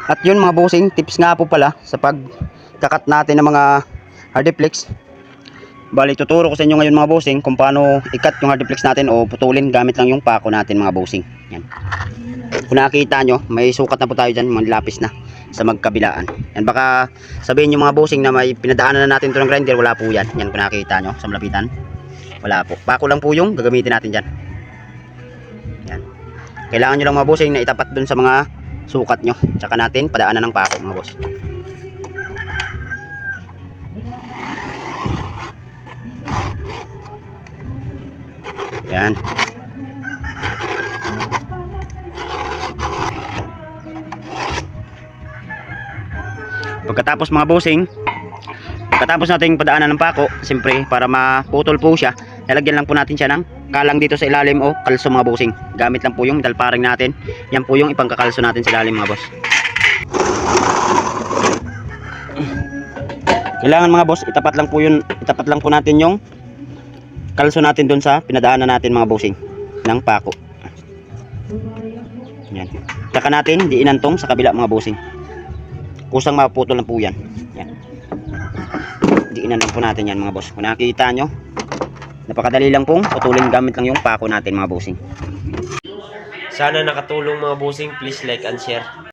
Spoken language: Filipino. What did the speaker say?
At yun mga bossing, tips nga po pala sa pagkakat natin ng mga hardiplex. Bali tuturo ko sa inyo ngayon mga bossing kung paano ikat yung hardiplex natin o putulin gamit lang yung pako natin mga bossing. Yan. Kung nakikita nyo, may sukat na po tayo dyan, mga lapis na sa magkabilaan. Yan, baka sabihin nyo mga bossing na may pinadaanan na natin ito ng grinder. Wala po yan. Yan kung nakikita nyo sa malapitan. Wala po. Pako lang po yung gagamitin natin dyan. Yan. Kailangan nyo lang mga bossing na itapat dun sa mga sukat nyo. Tsaka natin padaanan ng pako mga boss. Yan. Pagkatapos mga bossing, pagkatapos nating padaanan ng pako, siyempre para maputol po siya, lalagyan lang po natin siya ng kalang dito sa ilalim o kalso mga bossing. Gamit lang po yung dalparing natin. Yan po yung ipangkakalso natin sa ilalim mga boss. Kailangan mga boss, itapat lang po natin yung kalso natin doon sa pinadaanan natin mga bossing ng pako. Yan. Saka natin di inantong sa kabila mga bossing. Kusang maputol na po yan. Yan. Diinan lang po natin yan mga boss. Kung nakikita nyo, napakadali lang pong putulin gamit lang yung pako natin mga bossing. Sana nakatulong mga bossing. Please like and share.